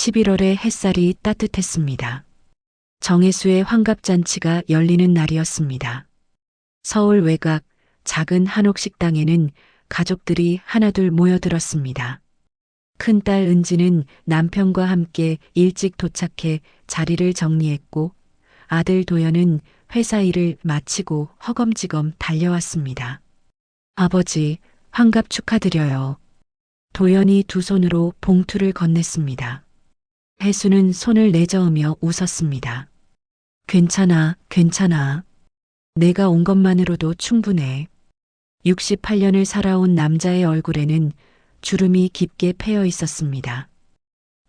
11월의 햇살이 따뜻했습니다. 정혜수의 환갑잔치가 열리는 날이었습니다. 서울 외곽 작은 한옥 식당에는 가족들이 하나둘 모여들었습니다. 큰딸 은지는 남편과 함께 일찍 도착해 자리를 정리했고 아들 도연은 회사 일을 마치고 허검지검 달려왔습니다. 아버지, 환갑 축하드려요. 도연이 두 손으로 봉투를 건넸습니다. 혜수는 손을 내저으며 웃었습니다. 괜찮아, 괜찮아. 내가 온 것만으로도 충분해. 68년을 살아온 남자의 얼굴에는 주름이 깊게 패여 있었습니다.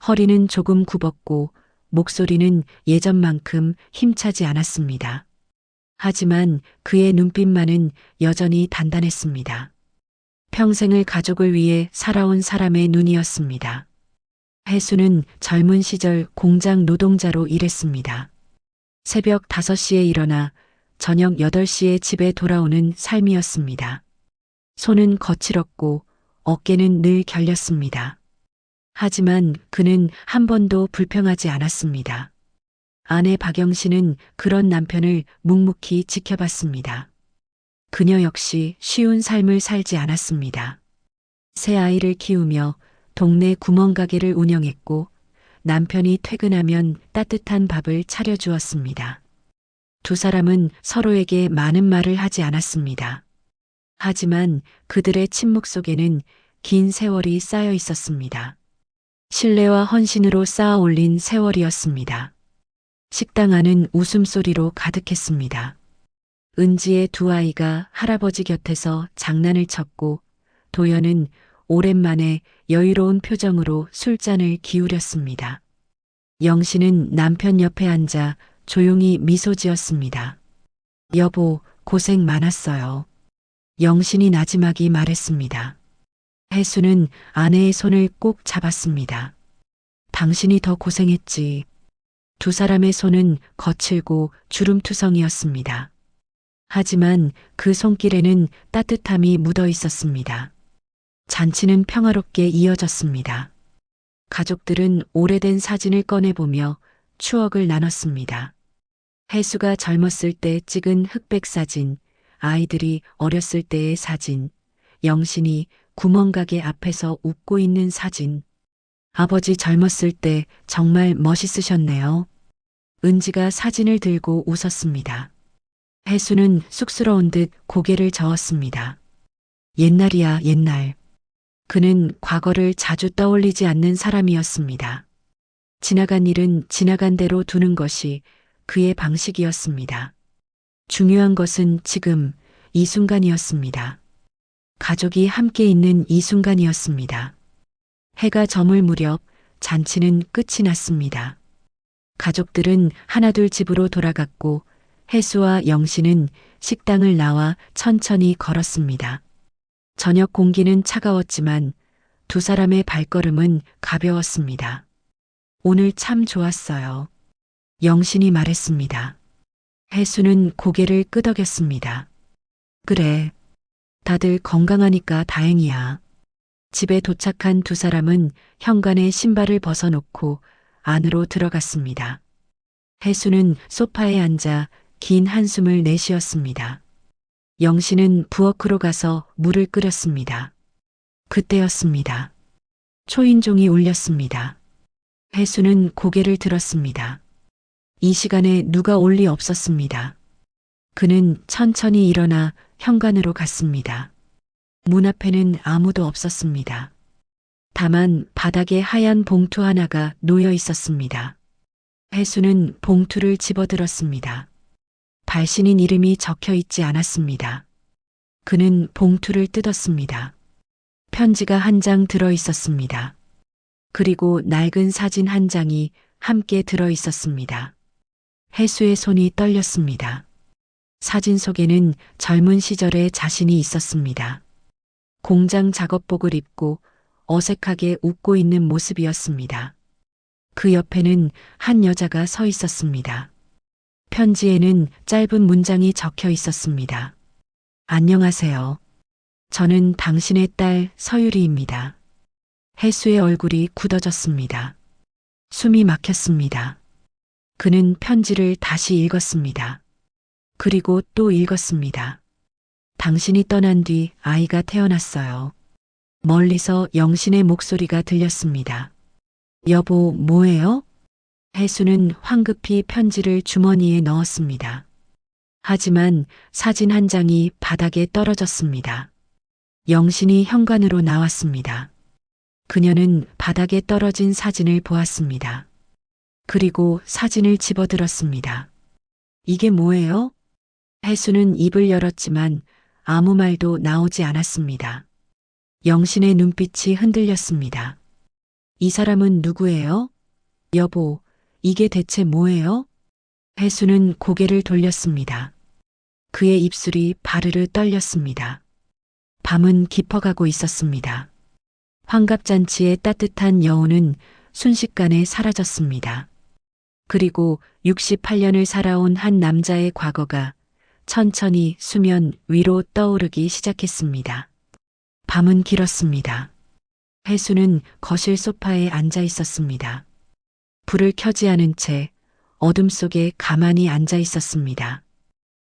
허리는 조금 굽었고 목소리는 예전만큼 힘차지 않았습니다. 하지만 그의 눈빛만은 여전히 단단했습니다. 평생을 가족을 위해 살아온 사람의 눈이었습니다. 혜수는 젊은 시절 공장 노동자로 일했습니다. 새벽 5시에 일어나 저녁 8시에 집에 돌아오는 삶이었습니다. 손은 거칠었고 어깨는 늘 결렸습니다. 하지만 그는 한 번도 불평하지 않았습니다. 아내 박영신은 그런 남편을 묵묵히 지켜봤습니다. 그녀 역시 쉬운 삶을 살지 않았습니다. 새 아이를 키우며 동네 구멍가게를 운영했고 남편이 퇴근하면 따뜻한 밥을 차려주었습니다. 두 사람은 서로에게 많은 말을 하지 않았습니다. 하지만 그들의 침묵 속에는 긴 세월이 쌓여 있었습니다. 신뢰와 헌신으로 쌓아 올린 세월이었습니다. 식당 안은 웃음소리로 가득했습니다. 은지의 두 아이가 할아버지 곁에서 장난을 쳤고 도연은 오랜만에 여유로운 표정으로 술잔을 기울였습니다. 영신은 남편 옆에 앉아 조용히 미소 지었습니다. 여보, 고생 많았어요. 영신이 나지막이 말했습니다. 혜수는 아내의 손을 꼭 잡았습니다. 당신이 더 고생했지. 두 사람의 손은 거칠고 주름투성이었습니다. 하지만 그 손길에는 따뜻함이 묻어 있었습니다. 잔치는 평화롭게 이어졌습니다. 가족들은 오래된 사진을 꺼내보며 추억을 나눴습니다. 혜수가 젊었을 때 찍은 흑백 사진, 아이들이 어렸을 때의 사진, 영신이 구멍가게 앞에서 웃고 있는 사진. 아버지 젊었을 때 정말 멋있으셨네요. 은지가 사진을 들고 웃었습니다. 혜수는 쑥스러운 듯 고개를 저었습니다. 옛날이야, 옛날. 그는 과거를 자주 떠올리지 않는 사람이었습니다. 지나간 일은 지나간 대로 두는 것이 그의 방식이었습니다. 중요한 것은 지금 이 순간이었습니다. 가족이 함께 있는 이 순간이었습니다. 해가 저물 무렵 잔치는 끝이 났습니다. 가족들은 하나둘 집으로 돌아갔고 혜수와 영신은 식당을 나와 천천히 걸었습니다. 저녁 공기는 차가웠지만 두 사람의 발걸음은 가벼웠습니다. 오늘 참 좋았어요. 영신이 말했습니다. 혜수는 고개를 끄덕였습니다. 그래. 다들 건강하니까 다행이야. 집에 도착한 두 사람은 현관에 신발을 벗어놓고 안으로 들어갔습니다. 혜수는 소파에 앉아 긴 한숨을 내쉬었습니다. 영신은 부엌으로 가서 물을 끓였습니다. 그때였습니다. 초인종이 울렸습니다. 혜수는 고개를 들었습니다. 이 시간에 누가 올 리 없었습니다. 그는 천천히 일어나 현관으로 갔습니다. 문 앞에는 아무도 없었습니다. 다만 바닥에 하얀 봉투 하나가 놓여 있었습니다. 혜수는 봉투를 집어들었습니다. 발신인 이름이 적혀 있지 않았습니다. 그는 봉투를 뜯었습니다. 편지가 한 장 들어 있었습니다. 그리고 낡은 사진 한 장이 함께 들어 있었습니다. 혜수의 손이 떨렸습니다. 사진 속에는 젊은 시절의 자신이 있었습니다. 공장 작업복을 입고 어색하게 웃고 있는 모습이었습니다. 그 옆에는 한 여자가 서 있었습니다. 편지에는 짧은 문장이 적혀 있었습니다. 안녕하세요. 저는 당신의 딸 서유리입니다. 혜수의 얼굴이 굳어졌습니다. 숨이 막혔습니다. 그는 편지를 다시 읽었습니다. 그리고 또 읽었습니다. 당신이 떠난 뒤 아이가 태어났어요. 멀리서 영신의 목소리가 들렸습니다. 여보, 뭐해요? 혜수는 황급히 편지를 주머니에 넣었습니다. 하지만 사진 한 장이 바닥에 떨어졌습니다. 영신이 현관으로 나왔습니다. 그녀는 바닥에 떨어진 사진을 보았습니다. 그리고 사진을 집어들었습니다. 이게 뭐예요? 혜수는 입을 열었지만 아무 말도 나오지 않았습니다. 영신의 눈빛이 흔들렸습니다. 이 사람은 누구예요? 여보, 이게 대체 뭐예요? 혜수는 고개를 돌렸습니다. 그의 입술이 바르르 떨렸습니다. 밤은 깊어가고 있었습니다. 환갑잔치의 따뜻한 여운은 순식간에 사라졌습니다. 그리고 68년을 살아온 한 남자의 과거가 천천히 수면 위로 떠오르기 시작했습니다. 밤은 길었습니다. 혜수는 거실 소파에 앉아 있었습니다. 불을 켜지 않은 채 어둠 속에 가만히 앉아 있었습니다.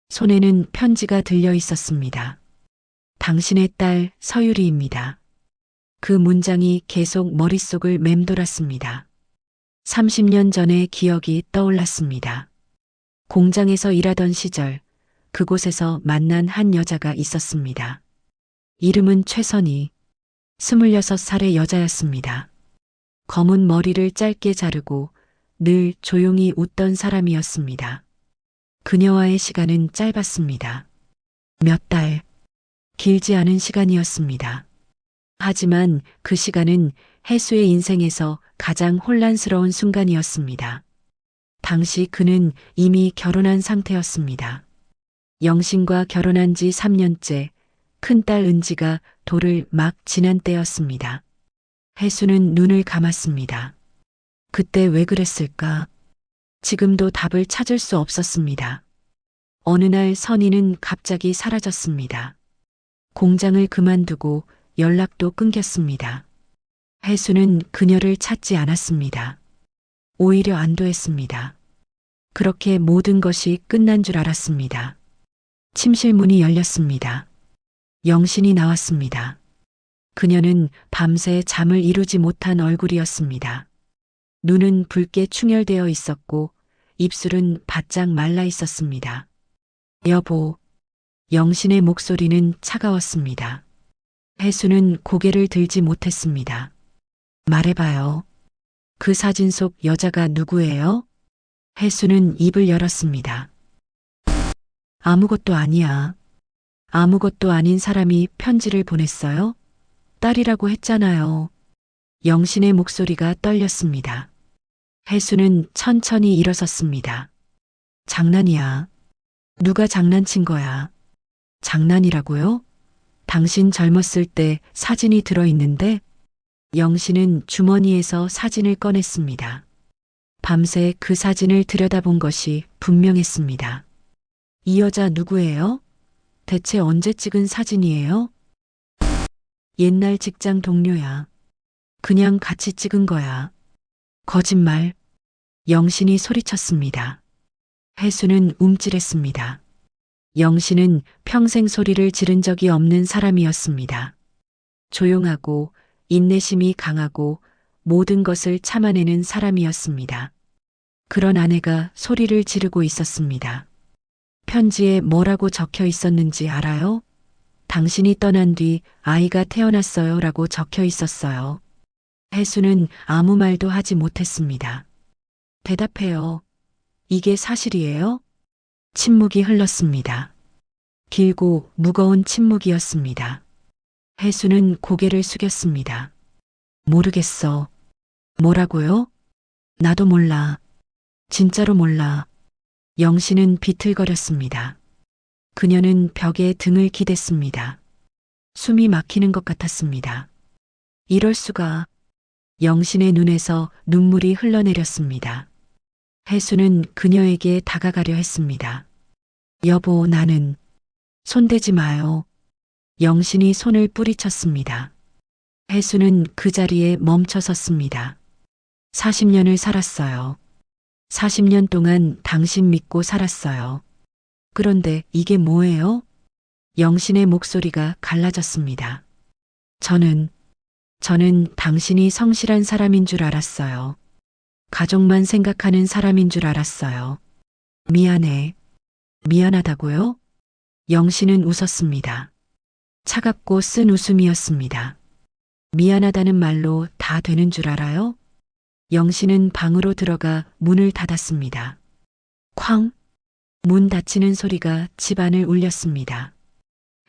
손에는 편지가 들려 있었습니다. 당신의 딸 서유리입니다. 그 문장이 계속 머릿속을 맴돌았습니다. 30년 전의 기억이 떠올랐습니다. 공장에서 일하던 시절 그곳에서 만난 한 여자가 있었습니다. 이름은 최선희, 26살의 여자였습니다. 검은 머리를 짧게 자르고 늘 조용히 웃던 사람이었습니다. 그녀와의 시간은 짧았습니다. 몇 달, 길지 않은 시간이었습니다. 하지만 그 시간은 혜수의 인생에서 가장 혼란스러운 순간이었습니다. 당시 그는 이미 결혼한 상태였습니다. 영신과 결혼한 지 3년째 큰딸 은지가 돌을 막 지난 때였습니다. 혜수는 눈을 감았습니다. 그때 왜 그랬을까? 지금도 답을 찾을 수 없었습니다. 어느 날 선희는 갑자기 사라졌습니다. 공장을 그만두고 연락도 끊겼습니다. 혜수는 그녀를 찾지 않았습니다. 오히려 안도했습니다. 그렇게 모든 것이 끝난 줄 알았습니다. 침실 문이 열렸습니다. 영신이 나왔습니다. 그녀는 밤새 잠을 이루지 못한 얼굴이었습니다. 눈은 붉게 충혈되어 있었고 입술은 바짝 말라 있었습니다. 여보, 영신의 목소리는 차가웠습니다. 혜수는 고개를 들지 못했습니다. 말해봐요. 그 사진 속 여자가 누구예요? 혜수는 입을 열었습니다. 아무것도 아니야. 아무것도 아닌 사람이 편지를 보냈어요? 딸이라고 했잖아요. 영신의 목소리가 떨렸습니다. 혜수는 천천히 일어섰습니다. 장난이야. 누가 장난친 거야? 장난이라고요? 당신 젊었을 때 사진이 들어있는데? 영신은 주머니에서 사진을 꺼냈습니다. 밤새 그 사진을 들여다본 것이 분명했습니다. 이 여자 누구예요? 대체 언제 찍은 사진이에요? 옛날 직장 동료야. 그냥 같이 찍은 거야. 거짓말. 영신이 소리쳤습니다. 혜수는 움찔했습니다. 영신은 평생 소리를 지른 적이 없는 사람이었습니다. 조용하고 인내심이 강하고 모든 것을 참아내는 사람이었습니다. 그런 아내가 소리를 지르고 있었습니다. 편지에 뭐라고 적혀 있었는지 알아요? 당신이 떠난 뒤 아이가 태어났어요 라고 적혀 있었어요. 혜수는 아무 말도 하지 못했습니다. 대답해요. 이게 사실이에요? 침묵이 흘렀습니다. 길고 무거운 침묵이었습니다. 혜수는 고개를 숙였습니다. 모르겠어. 뭐라고요? 나도 몰라. 진짜로 몰라. 영신은 비틀거렸습니다. 그녀는 벽에 등을 기댔습니다. 숨이 막히는 것 같았습니다. 이럴 수가. 영신의 눈에서 눈물이 흘러내렸습니다. 혜수는 그녀에게 다가가려 했습니다. 여보, 나는. 손대지 마요. 영신이 손을 뿌리쳤습니다. 혜수는 그 자리에 멈춰 섰습니다. 40년을 살았어요. 40년 동안 당신 믿고 살았어요. 그런데 이게 뭐예요? 영신의 목소리가 갈라졌습니다. 저는 당신이 성실한 사람인 줄 알았어요. 가족만 생각하는 사람인 줄 알았어요. 미안해. 미안하다고요? 영신은 웃었습니다. 차갑고 쓴 웃음이었습니다. 미안하다는 말로 다 되는 줄 알아요? 영신은 방으로 들어가 문을 닫았습니다. 쾅! 문 닫히는 소리가 집안을 울렸습니다.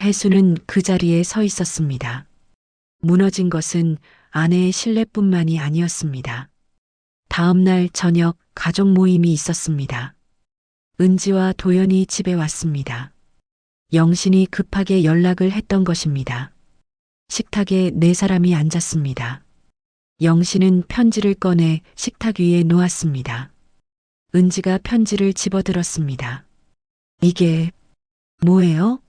혜수는 그 자리에 서 있었습니다. 무너진 것은 아내의 신뢰뿐만이 아니었습니다. 다음 날 저녁 가족 모임이 있었습니다. 은지와 도연이 집에 왔습니다. 영신이 급하게 연락을 했던 것입니다. 식탁에 네 사람이 앉았습니다. 영신은 편지를 꺼내 식탁 위에 놓았습니다. 은지가 편지를 집어들었습니다. 이게 뭐예요?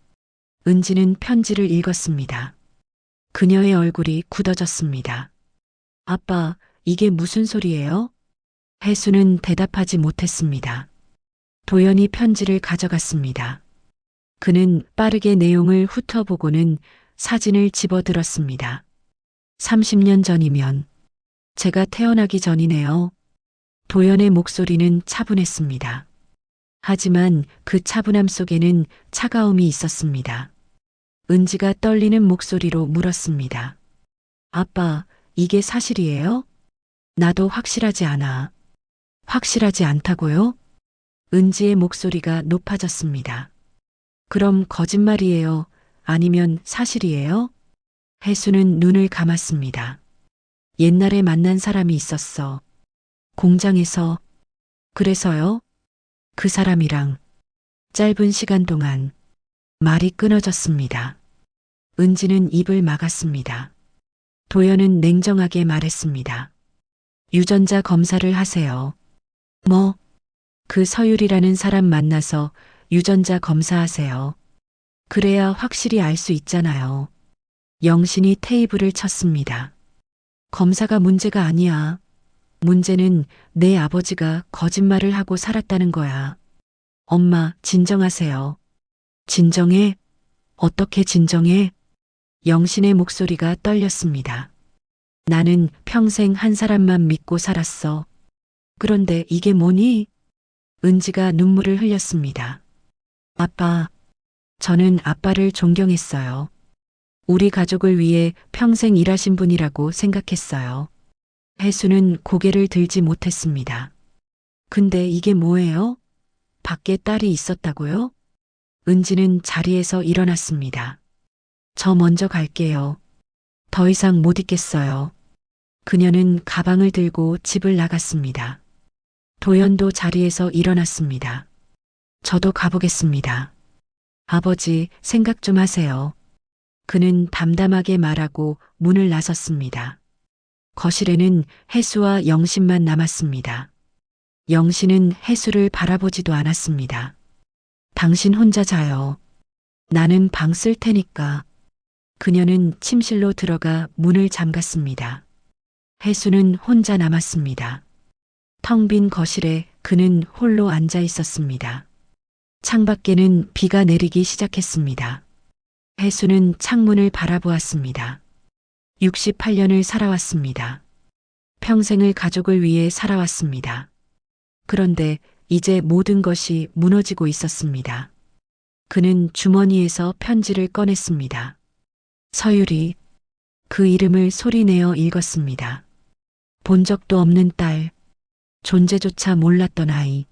은지는 편지를 읽었습니다. 그녀의 얼굴이 굳어졌습니다. 아빠, 이게 무슨 소리예요? 혜수는 대답하지 못했습니다. 도연이 편지를 가져갔습니다. 그는 빠르게 내용을 훑어보고는 사진을 집어들었습니다. 30년 전이면 제가 태어나기 전이네요. 도연의 목소리는 차분했습니다. 하지만 그 차분함 속에는 차가움이 있었습니다. 은지가 떨리는 목소리로 물었습니다. 아빠, 이게 사실이에요? 나도 확실하지 않아. 확실하지 않다고요? 은지의 목소리가 높아졌습니다. 그럼 거짓말이에요? 아니면 사실이에요? 혜수는 눈을 감았습니다. 옛날에 만난 사람이 있었어. 공장에서. 그래서요? 그 사람이랑 짧은 시간 동안 말이 끊어졌습니다. 은지는 입을 막았습니다. 도연은 냉정하게 말했습니다. 유전자 검사를 하세요. 뭐? 그 서율이라는 사람 만나서 유전자 검사하세요. 그래야 확실히 알 수 있잖아요. 영신이 테이블을 쳤습니다. 검사가 문제가 아니야. 문제는 내 아버지가 거짓말을 하고 살았다는 거야. 엄마, 진정하세요. 진정해? 어떻게 진정해? 영신의 목소리가 떨렸습니다. 나는 평생 한 사람만 믿고 살았어. 그런데 이게 뭐니? 은지가 눈물을 흘렸습니다. 아빠, 저는 아빠를 존경했어요. 우리 가족을 위해 평생 일하신 분이라고 생각했어요. 혜수는 고개를 들지 못했습니다. 근데 이게 뭐예요? 밖에 딸이 있었다고요? 은지는 자리에서 일어났습니다. 저 먼저 갈게요. 더 이상 못 있겠어요. 그녀는 가방을 들고 집을 나갔습니다. 도연도 자리에서 일어났습니다. 저도 가보겠습니다. 아버지, 생각 좀 하세요. 그는 담담하게 말하고 문을 나섰습니다. 거실에는 혜수와 영신만 남았습니다. 영신은 혜수를 바라보지도 않았습니다. 당신 혼자 자요. 나는 방 쓸 테니까. 그녀는 침실로 들어가 문을 잠갔습니다. 혜수는 혼자 남았습니다. 텅 빈 거실에 그는 홀로 앉아 있었습니다. 창밖에는 비가 내리기 시작했습니다. 혜수는 창문을 바라보았습니다. 68년을 살아왔습니다. 평생을 가족을 위해 살아왔습니다. 그런데 이제 모든 것이 무너지고 있었습니다. 그는 주머니에서 편지를 꺼냈습니다. 서유리, 그 이름을 소리내어 읽었습니다. 본 적도 없는 딸, 존재조차 몰랐던 아이.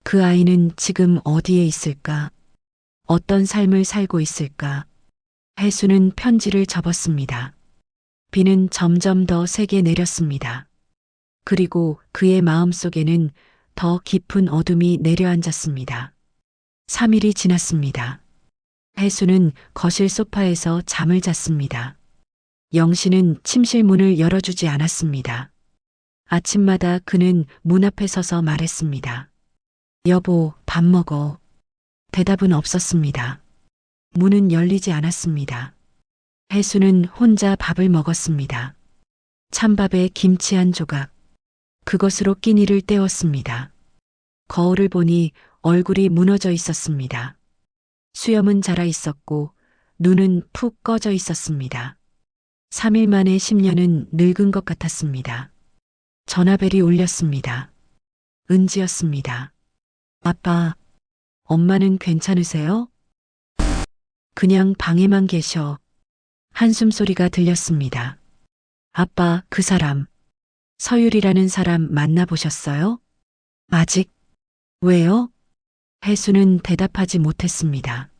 그 아이는 지금 어디에 있을까? 어떤 삶을 살고 있을까? 혜수는 편지를 접었습니다. 비는 점점 더 세게 내렸습니다. 그리고 그의 마음속에는 더 깊은 어둠이 내려앉았습니다. 3일이 지났습니다. 혜수는 거실 소파에서 잠을 잤습니다. 영신은 침실 문을 열어주지 않았습니다. 아침마다 그는 문 앞에 서서 말했습니다. 여보, 밥 먹어. 대답은 없었습니다. 문은 열리지 않았습니다. 혜수는 혼자 밥을 먹었습니다. 찬밥에 김치 한 조각, 그것으로 끼니를 때웠습니다. 거울을 보니 얼굴이 무너져 있었습니다. 수염은 자라 있었고 눈은 푹 꺼져 있었습니다. 3일 만에 10년은 늙은 것 같았습니다. 전화벨이 울렸습니다. 은지였습니다. 아빠, 엄마는 괜찮으세요? 그냥 방에만 계셔. 한숨 소리가 들렸습니다. 아빠, 그 사람, 서율이라는 사람 만나보셨어요? 아직. 왜요? 혜수는 대답하지 못했습니다.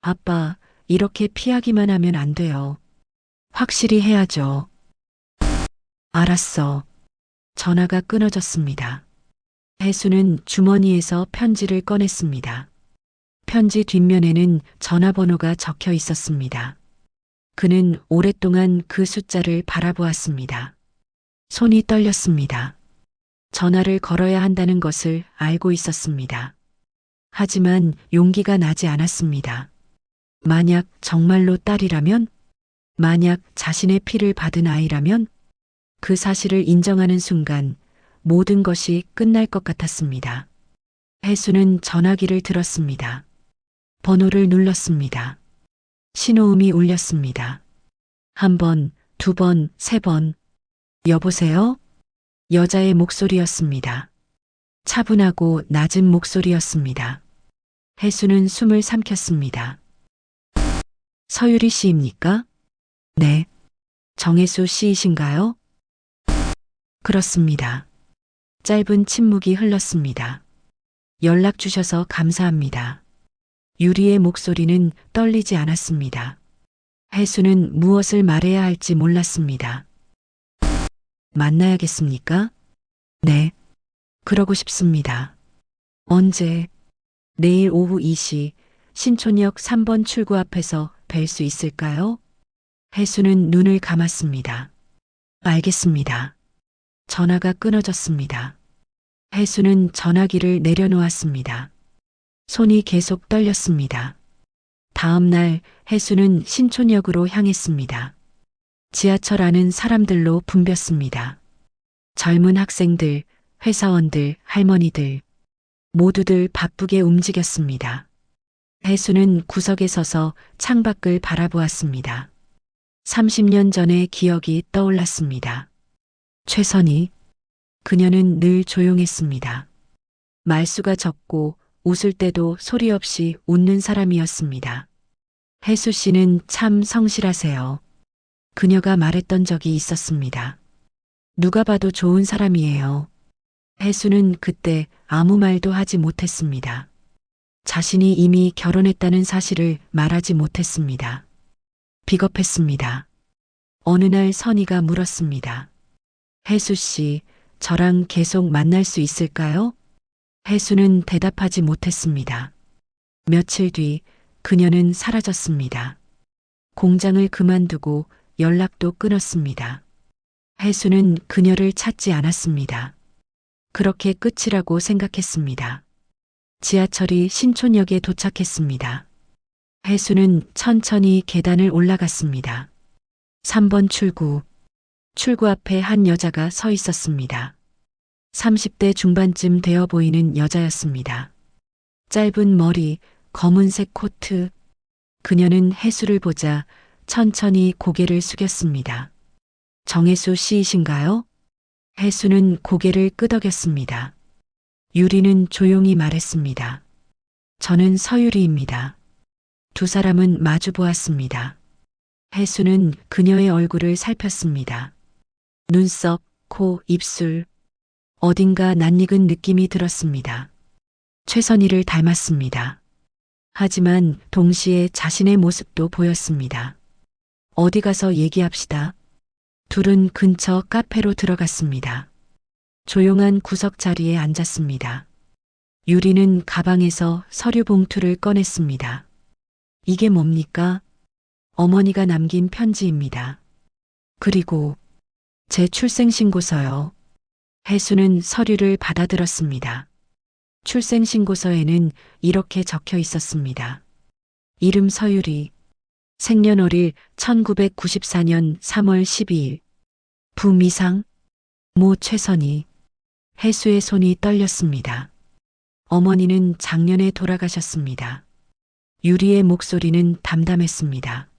아빠, 이렇게 피하기만 하면 안 돼요. 확실히 해야죠. 알았어. 전화가 끊어졌습니다. 혜수는 주머니에서 편지를 꺼냈습니다. 편지 뒷면에는 전화번호가 적혀 있었습니다. 그는 오랫동안 그 숫자를 바라보았습니다. 손이 떨렸습니다. 전화를 걸어야 한다는 것을 알고 있었습니다. 하지만 용기가 나지 않았습니다. 만약 정말로 딸이라면, 만약 자신의 피를 받은 아이라면, 그 사실을 인정하는 순간 모든 것이 끝날 것 같았습니다. 혜수는 전화기를 들었습니다. 번호를 눌렀습니다. 신호음이 울렸습니다. 1번, 2번, 3번. 여보세요? 여자의 목소리였습니다. 차분하고 낮은 목소리였습니다. 혜수는 숨을 삼켰습니다. 서유리 씨입니까? 네. 정혜수 씨이신가요? 그렇습니다. 짧은 침묵이 흘렀습니다. 연락 주셔서 감사합니다. 유리의 목소리는 떨리지 않았습니다. 혜수는 무엇을 말해야 할지 몰랐습니다. 만나야겠습니까? 네. 그러고 싶습니다. 언제? 내일 오후 2시 신촌역 3번 출구 앞에서 뵐 수 있을까요? 혜수는 눈을 감았습니다. 알겠습니다. 전화가 끊어졌습니다. 혜수는 전화기를 내려놓았습니다. 손이 계속 떨렸습니다. 다음 날 혜수는 신촌역으로 향했습니다. 지하철 안은 사람들로 붐볐습니다. 젊은 학생들, 회사원들, 할머니들, 모두들 바쁘게 움직였습니다. 혜수는 구석에 서서 창밖을 바라보았습니다. 30년 전의 기억이 떠올랐습니다. 최선희. 그녀는 늘 조용했습니다. 말수가 적고 웃을 때도 소리 없이 웃는 사람이었습니다. 혜수 씨는 참 성실하세요. 그녀가 말했던 적이 있었습니다. 누가 봐도 좋은 사람이에요. 혜수는 그때 아무 말도 하지 못했습니다. 자신이 이미 결혼했다는 사실을 말하지 못했습니다. 비겁했습니다. 어느 날 선희가 물었습니다. 혜수 씨, 저랑 계속 만날 수 있을까요? 혜수는 대답하지 못했습니다. 며칠 뒤 그녀는 사라졌습니다. 공장을 그만두고 연락도 끊었습니다. 혜수는 그녀를 찾지 않았습니다. 그렇게 끝이라고 생각했습니다. 지하철이 신촌역에 도착했습니다. 혜수는 천천히 계단을 올라갔습니다. 3번 출구. 출구 앞에 한 여자가 서 있었습니다. 30대 중반쯤 되어 보이는 여자였습니다. 짧은 머리, 검은색 코트. 그녀는 혜수를 보자 천천히 고개를 숙였습니다. 정혜수 씨이신가요? 혜수는 고개를 끄덕였습니다. 유리는 조용히 말했습니다. 저는 서유리입니다. 두 사람은 마주 보았습니다. 혜수는 그녀의 얼굴을 살폈습니다. 눈썹, 코, 입술. 어딘가 낯익은 느낌이 들었습니다. 최선희를 닮았습니다. 하지만 동시에 자신의 모습도 보였습니다. 어디 가서 얘기합시다. 둘은 근처 카페로 들어갔습니다. 조용한 구석 자리에 앉았습니다. 유리는 가방에서 서류 봉투를 꺼냈습니다. 이게 뭡니까? 어머니가 남긴 편지입니다. 그리고 제 출생신고서요. 혜수는 서류를 받아들었습니다. 출생신고서에는 이렇게 적혀 있었습니다. 이름 서유리, 생년월일 1994년 3월 12일, 부미상, 모 최선희, 해수의 손이 떨렸습니다. 어머니는 작년에 돌아가셨습니다. 유리의 목소리는 담담했습니다.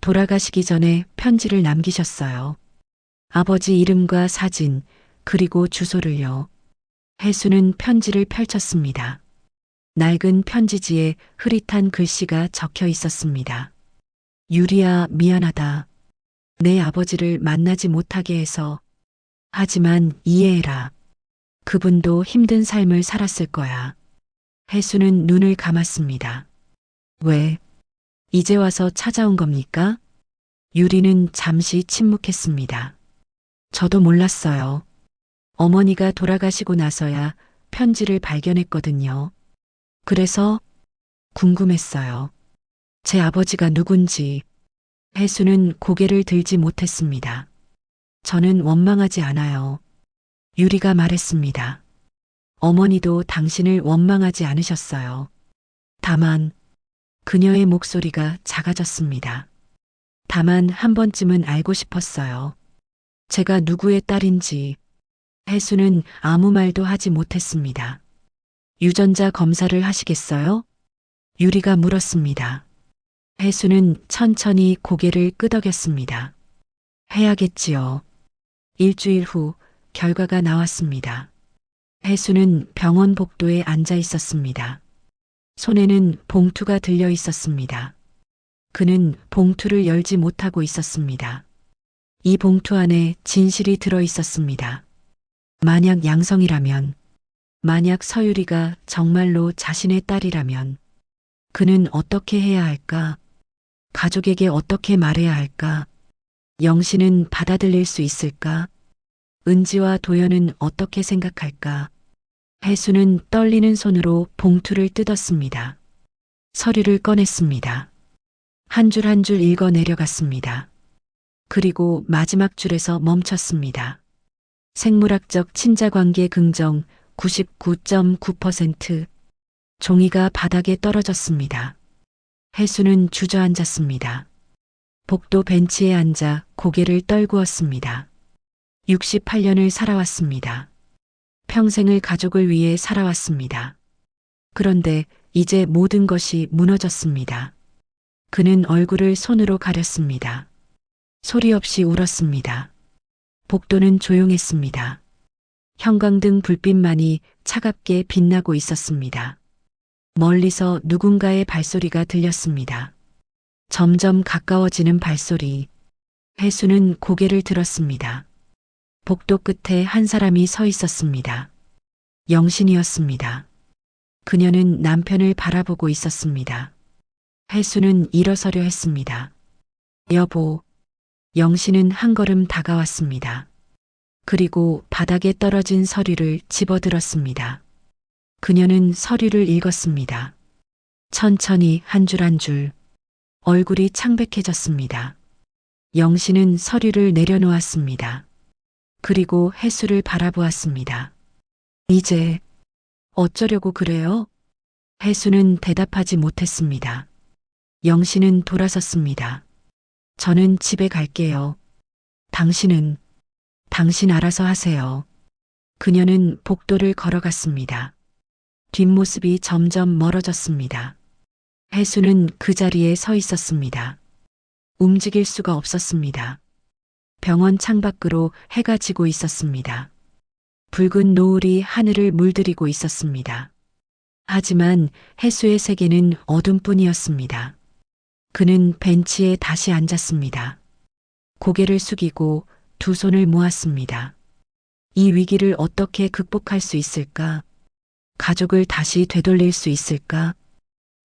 돌아가시기 전에 편지를 남기셨어요. 아버지 이름과 사진, 그리고 주소를요. 해수는 편지를 펼쳤습니다. 낡은 편지지에 흐릿한 글씨가 적혀 있었습니다. 유리야, 미안하다. 내 아버지를 만나지 못하게 해서. 하지만 이해해라. 그분도 힘든 삶을 살았을 거야. 해수는 눈을 감았습니다. 왜? 이제 와서 찾아온 겁니까? 유리는 잠시 침묵했습니다. 저도 몰랐어요. 어머니가 돌아가시고 나서야 편지를 발견했거든요. 그래서 궁금했어요. 제 아버지가 누군지. 해수는 고개를 들지 못했습니다. 저는 원망하지 않아요. 유리가 말했습니다. 어머니도 당신을 원망하지 않으셨어요. 다만 그녀의 목소리가 작아졌습니다. 다만 한 번쯤은 알고 싶었어요. 제가 누구의 딸인지. 해수는 아무 말도 하지 못했습니다. 유전자 검사를 하시겠어요? 유리가 물었습니다. 해수는 천천히 고개를 끄덕였습니다. 해야겠지요. 일주일 후 결과가 나왔습니다. 해수는 병원 복도에 앉아 있었습니다. 손에는 봉투가 들려 있었습니다. 그는 봉투를 열지 못하고 있었습니다. 이 봉투 안에 진실이 들어 있었습니다. 만약 양성이라면, 만약 서유리가 정말로 자신의 딸이라면, 그는 어떻게 해야 할까? 가족에게 어떻게 말해야 할까? 영신은 받아들일 수 있을까? 은지와 도연은 어떻게 생각할까? 해수는 떨리는 손으로 봉투를 뜯었습니다. 서류를 꺼냈습니다. 한 줄 한 줄 읽어 내려갔습니다. 그리고 마지막 줄에서 멈췄습니다. 생물학적 친자관계 긍정 99.9%. 종이가 바닥에 떨어졌습니다. 해수는 주저앉았습니다. 복도 벤치에 앉아 고개를 떨구었습니다. 68년을 살아왔습니다. 평생을 가족을 위해 살아왔습니다. 그런데 이제 모든 것이 무너졌습니다. 그는 얼굴을 손으로 가렸습니다. 소리 없이 울었습니다. 복도는 조용했습니다. 형광등 불빛만이 차갑게 빛나고 있었습니다. 멀리서 누군가의 발소리가 들렸습니다. 점점 가까워지는 발소리. 해수는 고개를 들었습니다. 복도 끝에 한 사람이 서 있었습니다. 영신이었습니다. 그녀는 남편을 바라보고 있었습니다. 해수는 일어서려 했습니다. 여보. 영신은 한 걸음 다가왔습니다. 그리고 바닥에 떨어진 서류를 집어들었습니다. 그녀는 서류를 읽었습니다. 천천히 한 줄 한 줄. 얼굴이 창백해졌습니다. 영신은 서류를 내려놓았습니다. 그리고 해수를 바라보았습니다. 이제 어쩌려고 그래요? 해수는 대답하지 못했습니다. 영신은 돌아섰습니다. 저는 집에 갈게요. 당신 알아서 하세요. 그녀는 복도를 걸어갔습니다. 뒷모습이 점점 멀어졌습니다. 해수는 그 자리에 서 있었습니다. 움직일 수가 없었습니다. 병원 창밖으로 해가 지고 있었습니다. 붉은 노을이 하늘을 물들이고 있었습니다. 하지만 해수의 세계는 어둠뿐이었습니다. 그는 벤치에 다시 앉았습니다. 고개를 숙이고 두 손을 모았습니다. 이 위기를 어떻게 극복할 수 있을까? 가족을 다시 되돌릴 수 있을까?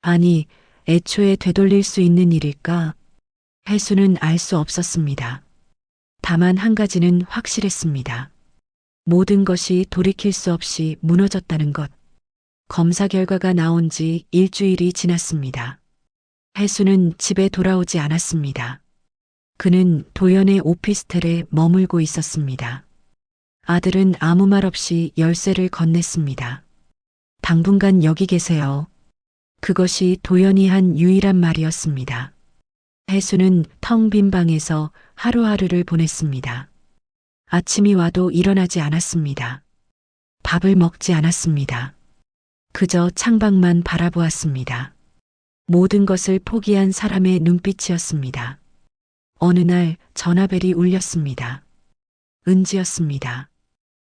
아니, 애초에 되돌릴 수 있는 일일까? 해수는 알 수 없었습니다. 다만 한 가지는 확실했습니다. 모든 것이 돌이킬 수 없이 무너졌다는 것. 검사 결과가 나온 지 일주일이 지났습니다. 해수는 집에 돌아오지 않았습니다. 그는 도연의 오피스텔에 머물고 있었습니다. 아들은 아무 말 없이 열쇠를 건넸습니다. 당분간 여기 계세요. 그것이 도연이 한 유일한 말이었습니다. 해수는 텅 빈 방에서 하루하루를 보냈습니다. 아침이 와도 일어나지 않았습니다. 밥을 먹지 않았습니다. 그저 창밖만 바라보았습니다. 모든 것을 포기한 사람의 눈빛이었습니다. 어느 날 전화벨이 울렸습니다. 은지였습니다.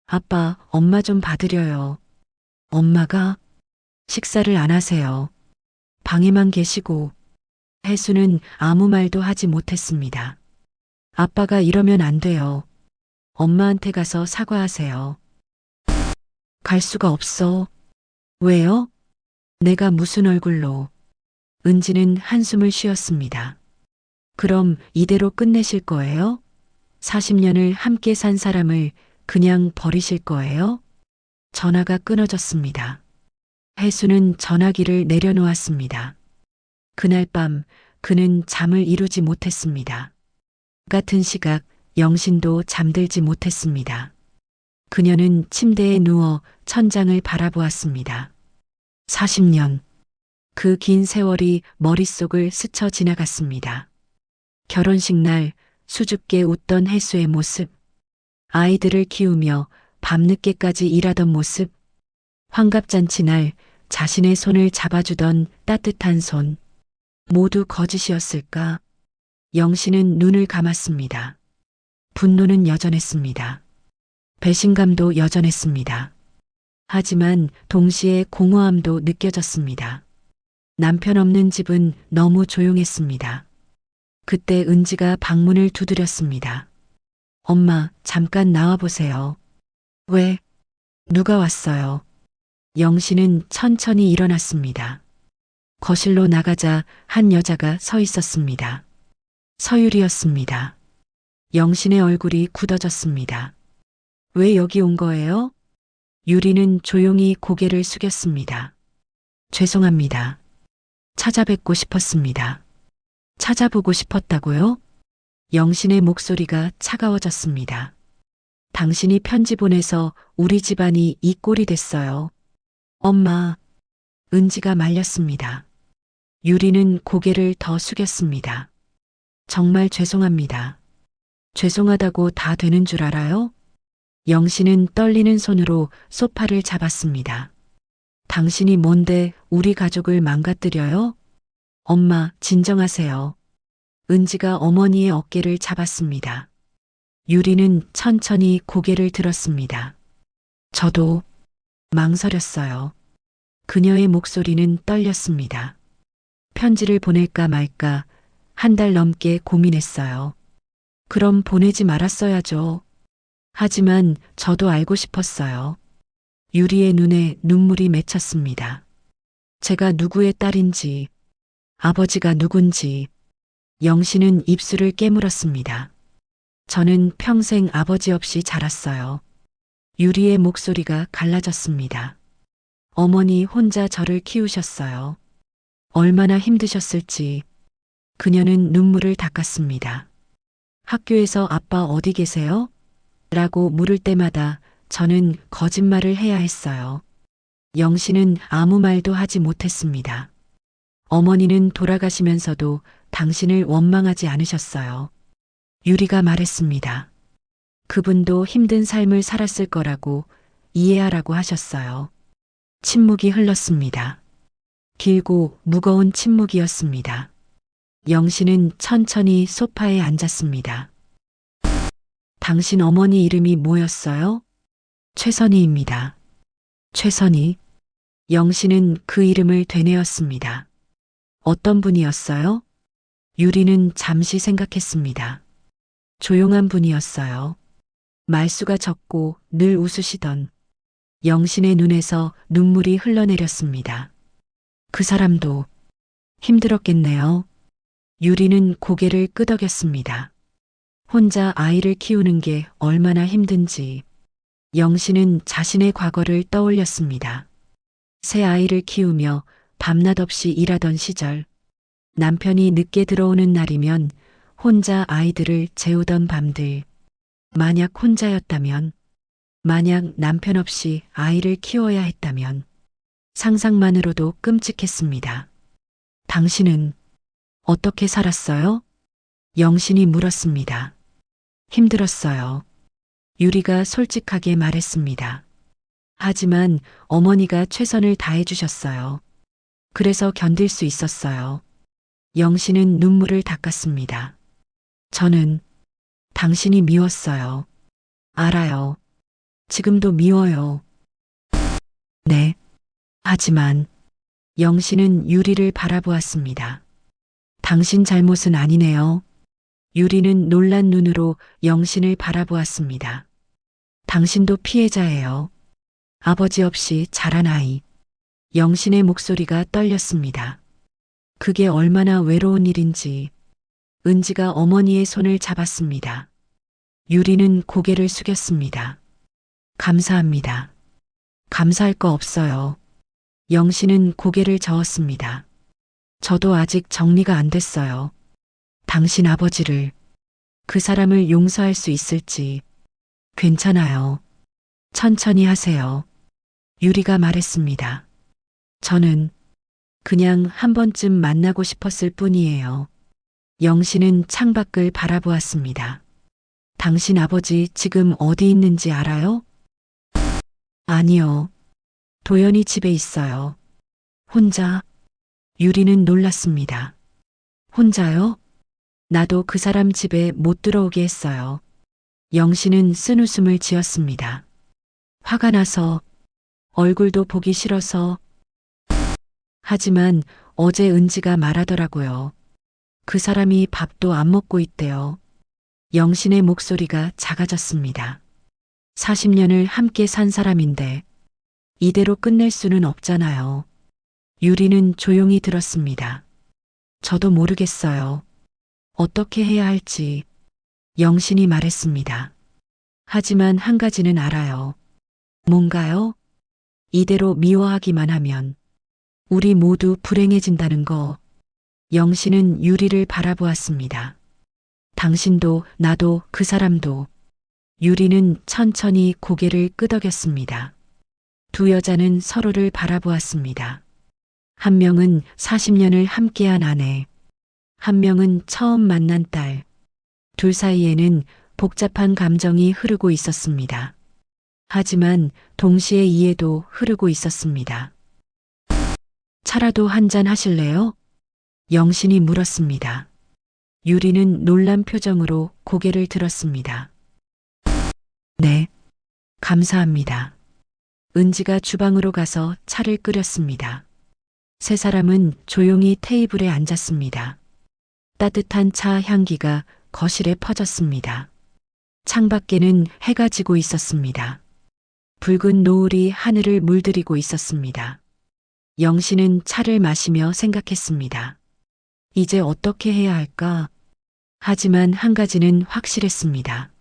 아빠, 엄마 좀 받으려요. 엄마가 식사를 안 하세요. 방에만 계시고. 혜수는 아무 말도 하지 못했습니다. 아빠가 이러면 안 돼요. 엄마한테 가서 사과하세요. 갈 수가 없어. 왜요? 내가 무슨 얼굴로. 은지는 한숨을 쉬었습니다. 그럼 이대로 끝내실 거예요? 40년을 함께 산 사람을 그냥 버리실 거예요? 전화가 끊어졌습니다. 혜수는 전화기를 내려놓았습니다. 그날 밤 그는 잠을 이루지 못했습니다. 같은 시각 영신도 잠들지 못했습니다. 그녀는 침대에 누워 천장을 바라보았습니다. 40년. 그 긴 세월이 머릿속을 스쳐 지나갔습니다. 결혼식 날 수줍게 웃던 혜수의 모습, 아이들을 키우며 밤늦게까지 일하던 모습, 환갑잔치 날 자신의 손을 잡아주던 따뜻한 손, 모두 거짓이었을까? 영신은 눈을 감았습니다. 분노는 여전했습니다. 배신감도 여전했습니다. 하지만 동시에 공허함도 느껴졌습니다. 남편 없는 집은 너무 조용했습니다. 그때 은지가 방문을 두드렸습니다. 엄마, 잠깐 나와보세요. 왜? 누가 왔어요? 영신은 천천히 일어났습니다. 거실로 나가자 한 여자가 서 있었습니다. 서율이었습니다. 영신의 얼굴이 굳어졌습니다. 왜 여기 온 거예요? 유리는 조용히 고개를 숙였습니다. 죄송합니다. 찾아뵙고 싶었습니다. 찾아보고 싶었다고요? 영신의 목소리가 차가워졌습니다. 당신이 편지 보내서 우리 집안이 이 꼴이 됐어요. 엄마, 은지가 말렸습니다. 유리는 고개를 더 숙였습니다. 정말 죄송합니다. 죄송하다고 다 되는 줄 알아요? 영신은 떨리는 손으로 소파를 잡았습니다. 당신이 뭔데 우리 가족을 망가뜨려요? 엄마, 진정하세요. 은지가 어머니의 어깨를 잡았습니다. 유리는 천천히 고개를 들었습니다. 저도 망설였어요. 그녀의 목소리는 떨렸습니다. 편지를 보낼까 말까 한 달 넘게 고민했어요. 그럼 보내지 말았어야죠. 하지만 저도 알고 싶었어요. 유리의 눈에 눈물이 맺혔습니다. 제가 누구의 딸인지, 아버지가 누군지. 영신은 입술을 깨물었습니다. 저는 평생 아버지 없이 자랐어요. 유리의 목소리가 갈라졌습니다. 어머니 혼자 저를 키우셨어요. 얼마나 힘드셨을지. 그녀는 눈물을 닦았습니다. 학교에서 아빠 어디 계세요? 라고 물을 때마다 저는 거짓말을 해야 했어요. 영신은 아무 말도 하지 못했습니다. 어머니는 돌아가시면서도 당신을 원망하지 않으셨어요. 유리가 말했습니다. 그분도 힘든 삶을 살았을 거라고 이해하라고 하셨어요. 침묵이 흘렀습니다. 길고 무거운 침묵이었습니다. 영신은 천천히 소파에 앉았습니다. 당신 어머니 이름이 뭐였어요? 최선희입니다. 최선희. 영신은 그 이름을 되뇌었습니다. 어떤 분이었어요? 유리는 잠시 생각했습니다. 조용한 분이었어요. 말수가 적고 늘 웃으시던. 영신의 눈에서 눈물이 흘러내렸습니다. 그 사람도 힘들었겠네요. 유리는 고개를 끄덕였습니다. 혼자 아이를 키우는 게 얼마나 힘든지. 영신은 자신의 과거를 떠올렸습니다. 새 아이를 키우며 밤낮 없이 일하던 시절, 남편이 늦게 들어오는 날이면 혼자 아이들을 재우던 밤들. 만약 혼자였다면, 만약 남편 없이 아이를 키워야 했다면, 상상만으로도 끔찍했습니다. 당신은 어떻게 살았어요? 영신이 물었습니다. 힘들었어요. 유리가 솔직하게 말했습니다. 하지만 어머니가 최선을 다해 주셨어요. 그래서 견딜 수 있었어요. 영 씨는 눈물을 닦았습니다. 저는 당신이 미웠어요. 알아요. 지금도 미워요. 네. 하지만 영 씨는 유리를 바라보았습니다. 당신 잘못은 아니네요. 유리는 놀란 눈으로 영신을 바라보았습니다. 당신도 피해자예요. 아버지 없이 자란 아이. 영신의 목소리가 떨렸습니다. 그게 얼마나 외로운 일인지. 은지가 어머니의 손을 잡았습니다. 유리는 고개를 숙였습니다. 감사합니다. 감사할 거 없어요. 영신은 고개를 저었습니다. 저도 아직 정리가 안 됐어요. 당신 아버지를, 그 사람을 용서할 수 있을지. 괜찮아요. 천천히 하세요. 유리가 말했습니다. 저는 그냥 한 번쯤 만나고 싶었을 뿐이에요. 영신은 창밖을 바라보았습니다. 당신 아버지 지금 어디 있는지 알아요? 아니요. 도연이 집에 있어요. 혼자? 유리는 놀랐습니다. 혼자요? 나도 그 사람 집에 못 들어오게 했어요. 영신은 쓴웃음을 지었습니다. 화가 나서, 얼굴도 보기 싫어서. 하지만 어제 은지가 말하더라고요. 그 사람이 밥도 안 먹고 있대요. 영신의 목소리가 작아졌습니다. 40년을 함께 산 사람인데 이대로 끝낼 수는 없잖아요. 유리는 조용히 들었습니다. 저도 모르겠어요. 어떻게 해야 할지. 영신이 말했습니다. 하지만 한 가지는 알아요. 뭔가요? 이대로 미워하기만 하면 우리 모두 불행해진다는 거. 영신은 유리를 바라보았습니다. 당신도 나도 그 사람도. 유리는 천천히 고개를 끄덕였습니다. 두 여자는 서로를 바라보았습니다. 한 명은 40년을 함께한 아내, 한 명은 처음 만난 딸. 둘 사이에는 복잡한 감정이 흐르고 있었습니다. 하지만 동시에 이해도 흐르고 있었습니다. 차라도 한잔 하실래요? 영신이 물었습니다. 유리는 놀란 표정으로 고개를 들었습니다. 네, 감사합니다. 은지가 주방으로 가서 차를 끓였습니다. 세 사람은 조용히 테이블에 앉았습니다. 따뜻한 차 향기가 거실에 퍼졌습니다. 창밖에는 해가 지고 있었습니다. 붉은 노을이 하늘을 물들이고 있었습니다. 영신은 차를 마시며 생각했습니다. 이제 어떻게 해야 할까? 하지만 한 가지는 확실했습니다.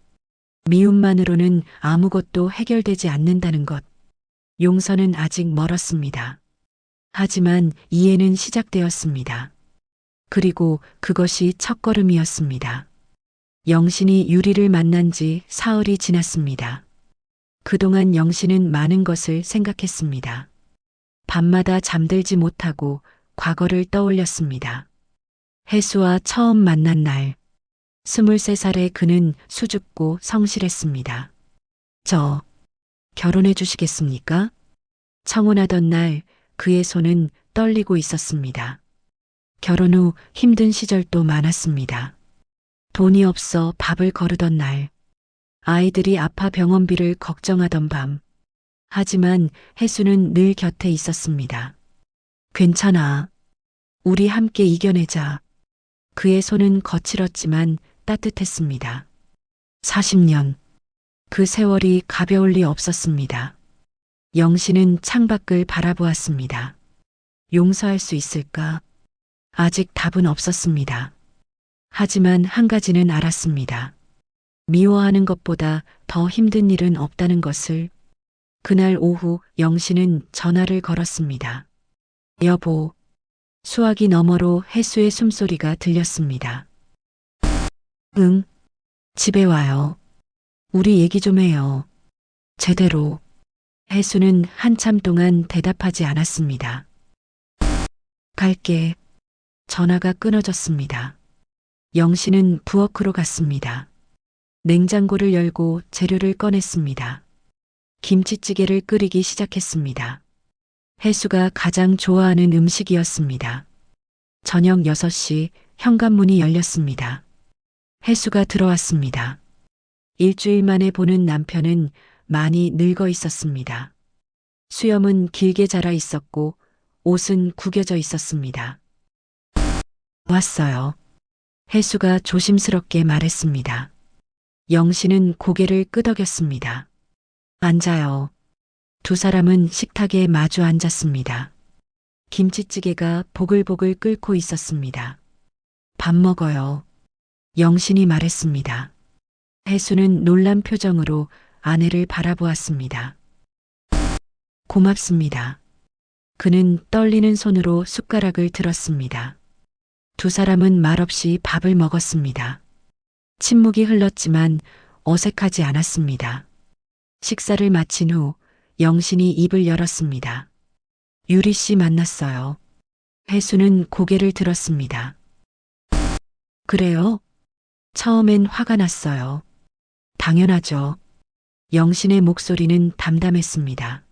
미움만으로는 아무것도 해결되지 않는다는 것. 용서는 아직 멀었습니다. 하지만 이해는 시작되었습니다. 그리고 그것이 첫걸음이었습니다. 영신이 유리를 만난 지 사흘이 지났습니다. 그동안 영신은 많은 것을 생각했습니다. 밤마다 잠들지 못하고 과거를 떠올렸습니다. 혜수와 처음 만난 날, 23살의 그는 수줍고 성실했습니다. 저, 결혼해 주시겠습니까? 청혼하던 날 그의 손은 떨리고 있었습니다. 결혼 후 힘든 시절도 많았습니다. 돈이 없어 밥을 거르던 날, 아이들이 아파 병원비를 걱정하던 밤. 하지만 혜수는 늘 곁에 있었습니다. 괜찮아. 우리 함께 이겨내자. 그의 손은 거칠었지만 따뜻했습니다. 40년. 그 세월이 가벼울 리 없었습니다. 영신은 창밖을 바라보았습니다. 용서할 수 있을까? 아직 답은 없었습니다. 하지만 한 가지는 알았습니다. 미워하는 것보다 더 힘든 일은 없다는 것을. 그날 오후 영신은 전화를 걸었습니다. 여보. 수화기 너머로 혜수의 숨소리가 들렸습니다. 응, 집에 와요. 우리 얘기 좀 해요. 제대로. 혜수는 한참 동안 대답하지 않았습니다. 갈게. 전화가 끊어졌습니다. 영신은 부엌으로 갔습니다. 냉장고를 열고 재료를 꺼냈습니다. 김치찌개를 끓이기 시작했습니다. 혜수가 가장 좋아하는 음식이었습니다. 저녁 6시 현관문이 열렸습니다. 혜수가 들어왔습니다. 일주일 만에 보는 남편은 많이 늙어 있었습니다. 수염은 길게 자라 있었고 옷은 구겨져 있었습니다. 왔어요. 혜수가 조심스럽게 말했습니다. 영신은 고개를 끄덕였습니다. 앉아요. 두 사람은 식탁에 마주 앉았습니다. 김치찌개가 보글보글 끓고 있었습니다. 밥 먹어요. 영신이 말했습니다. 혜수는 놀란 표정으로 아내를 바라보았습니다. 고맙습니다. 그는 떨리는 손으로 숟가락을 들었습니다. 두 사람은 말없이 밥을 먹었습니다. 침묵이 흘렀지만 어색하지 않았습니다. 식사를 마친 후 영신이 입을 열었습니다. 유리 씨 만났어요. 혜수는 고개를 들었습니다. 그래요? 처음엔 화가 났어요. 당연하죠. 영신의 목소리는 담담했습니다.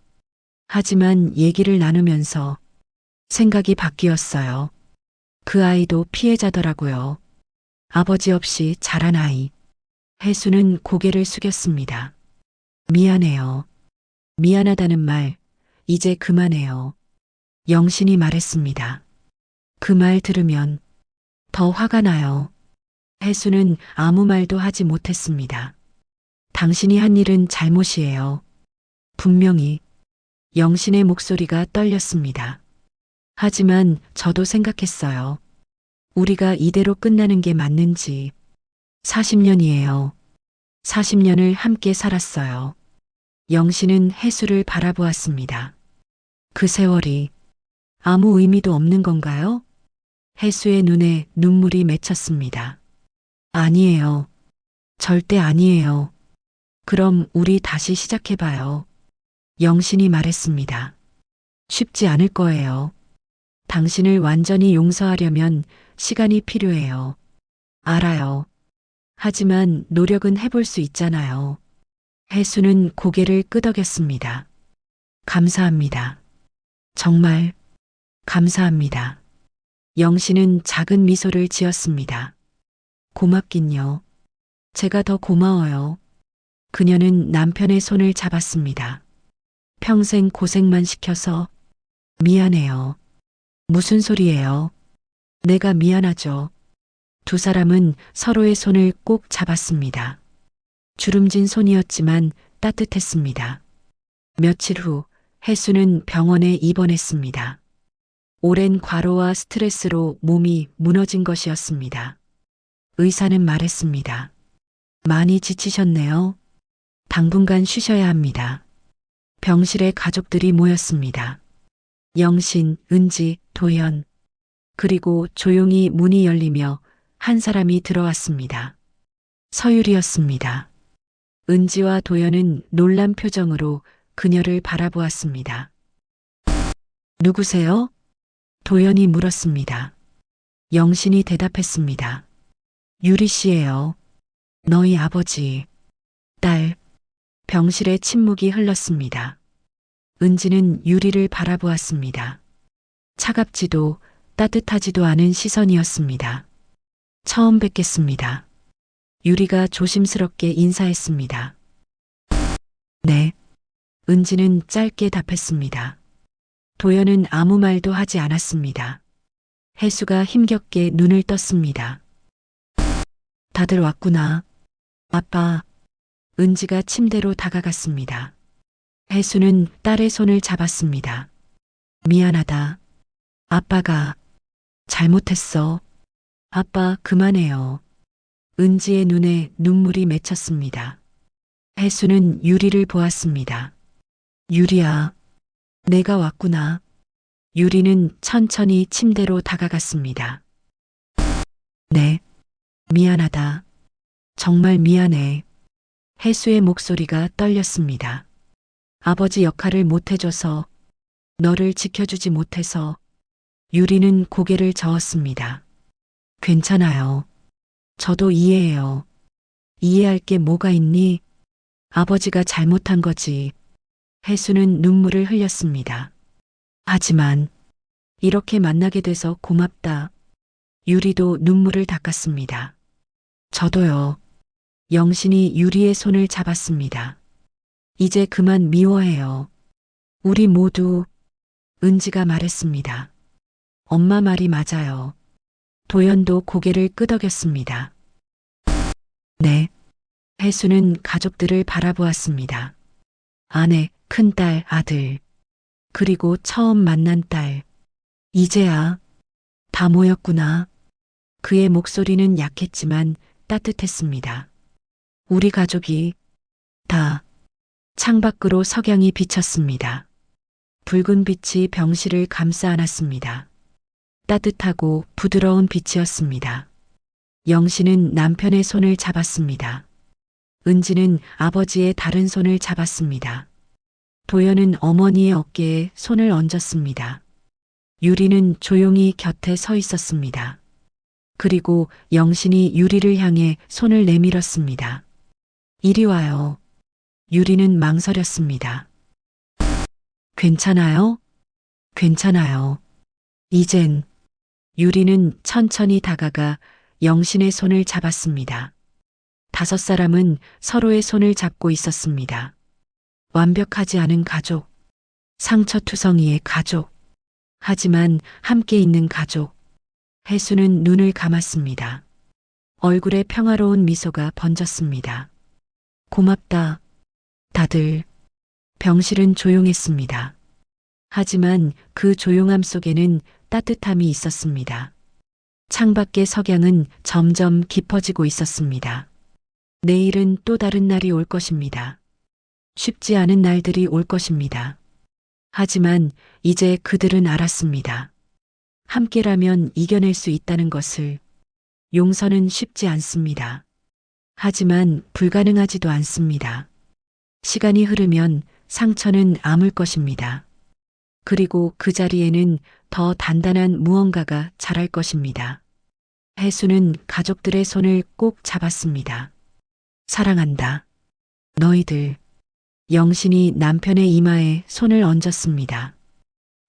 하지만 얘기를 나누면서 생각이 바뀌었어요. 그 아이도 피해자더라고요. 아버지 없이 자란 아이. 혜수는 고개를 숙였습니다. 미안해요. 미안하다는 말, 이제 그만해요. 영신이 말했습니다. 그 말 들으면 더 화가 나요. 혜수는 아무 말도 하지 못했습니다. 당신이 한 일은 잘못이에요. 분명히. 영신의 목소리가 떨렸습니다. 하지만 저도 생각했어요. 우리가 이대로 끝나는 게 맞는지. 40년이에요. 40년을 함께 살았어요. 영신은 혜수를 바라보았습니다. 그 세월이 아무 의미도 없는 건가요? 혜수의 눈에 눈물이 맺혔습니다. 아니에요. 절대 아니에요. 그럼 우리 다시 시작해봐요. 영신이 말했습니다. 쉽지 않을 거예요. 당신을 완전히 용서하려면 시간이 필요해요. 알아요. 하지만 노력은 해볼 수 있잖아요. 혜수는 고개를 끄덕였습니다. 감사합니다. 정말 감사합니다. 영신은 작은 미소를 지었습니다. 고맙긴요. 제가 더 고마워요. 그녀는 남편의 손을 잡았습니다. 평생 고생만 시켜서 미안해요. 무슨 소리예요? 내가 미안하죠. 두 사람은 서로의 손을 꼭 잡았습니다. 주름진 손이었지만 따뜻했습니다. 며칠 후 혜수는 병원에 입원했습니다. 오랜 과로와 스트레스로 몸이 무너진 것이었습니다. 의사는 말했습니다. 많이 지치셨네요. 당분간 쉬셔야 합니다. 병실에 가족들이 모였습니다. 영신, 은지, 도연, 그리고 조용히 문이 열리며 한 사람이 들어왔습니다. 서율이었습니다. 은지와 도연은 놀란 표정으로 그녀를 바라보았습니다. 누구세요? 도연이 물었습니다. 영신이 대답했습니다. 유리 씨예요. 너희 아버지, 딸. 병실에 침묵이 흘렀습니다. 은지는 유리를 바라보았습니다. 차갑지도 따뜻하지도 않은 시선이었습니다. 처음 뵙겠습니다. 유리가 조심스럽게 인사했습니다. 네. 은지는 짧게 답했습니다. 도연은 아무 말도 하지 않았습니다. 혜수가 힘겹게 눈을 떴습니다. 다들 왔구나. 아빠. 은지가 침대로 다가갔습니다. 혜수는 딸의 손을 잡았습니다. 미안하다. 아빠가 잘못했어. 아빠 그만해요. 은지의 눈에 눈물이 맺혔습니다. 혜수는 유리를 보았습니다. 유리야, 내가 왔구나. 유리는 천천히 침대로 다가갔습니다. 네, 미안하다. 정말 미안해. 혜수의 목소리가 떨렸습니다. 아버지 역할을 못해줘서, 너를 지켜주지 못해서. 유리는 고개를 저었습니다. 괜찮아요. 저도 이해해요. 이해할 게 뭐가 있니? 아버지가 잘못한 거지. 혜수는 눈물을 흘렸습니다. 하지만 이렇게 만나게 돼서 고맙다. 유리도 눈물을 닦았습니다. 저도요. 영신이 유리의 손을 잡았습니다. 이제 그만 미워해요. 우리 모두, 은지가 말했습니다. 엄마 말이 맞아요. 도연도 고개를 끄덕였습니다. 네. 혜수는 가족들을 바라보았습니다. 아내, 큰딸, 아들, 그리고 처음 만난 딸. 이제야 다 모였구나. 그의 목소리는 약했지만 따뜻했습니다. 우리 가족이 다. 창밖으로 석양이 비쳤습니다. 붉은 빛이 병실을 감싸 안았습니다. 따뜻하고 부드러운 빛이었습니다. 영신은 남편의 손을 잡았습니다. 은지는 아버지의 다른 손을 잡았습니다. 도연은 어머니의 어깨에 손을 얹었습니다. 유리는 조용히 곁에 서 있었습니다. 그리고 영신이 유리를 향해 손을 내밀었습니다. 이리 와요. 유리는 망설였습니다. 괜찮아요? 괜찮아요. 이젠. 유리는 천천히 다가가 영신의 손을 잡았습니다. 5사람은 서로의 손을 잡고 있었습니다. 완벽하지 않은 가족, 상처투성이의 가족, 하지만 함께 있는 가족. 혜수는 눈을 감았습니다. 얼굴에 평화로운 미소가 번졌습니다. 고맙다. 다들. 병실은 조용했습니다. 하지만 그 조용함 속에는 따뜻함이 있었습니다. 창밖의 석양은 점점 깊어지고 있었습니다. 내일은 또 다른 날이 올 것입니다. 쉽지 않은 날들이 올 것입니다. 하지만 이제 그들은 알았습니다. 함께라면 이겨낼 수 있다는 것을. 용서는 쉽지 않습니다. 하지만 불가능하지도 않습니다. 시간이 흐르면 상처는 아물 것입니다. 그리고 그 자리에는 더 단단한 무언가가 자랄 것입니다. 혜수는 가족들의 손을 꼭 잡았습니다. 사랑한다. 너희들. 영신이 남편의 이마에 손을 얹었습니다.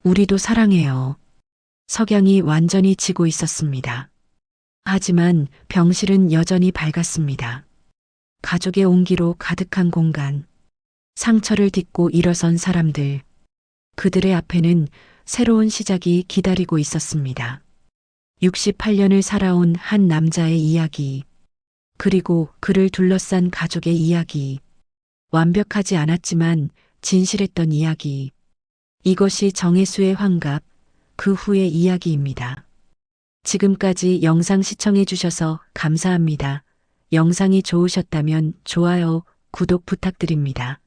우리도 사랑해요. 석양이 완전히 지고 있었습니다. 하지만 병실은 여전히 밝았습니다. 가족의 온기로 가득한 공간. 상처를 딛고 일어선 사람들. 그들의 앞에는 새로운 시작이 기다리고 있었습니다. 68년을 살아온 한 남자의 이야기. 그리고 그를 둘러싼 가족의 이야기. 완벽하지 않았지만 진실했던 이야기. 이것이 정혜수의 환갑, 그 후의 이야기입니다. 지금까지 영상 시청해 주셔서 감사합니다. 영상이 좋으셨다면 좋아요, 구독 부탁드립니다.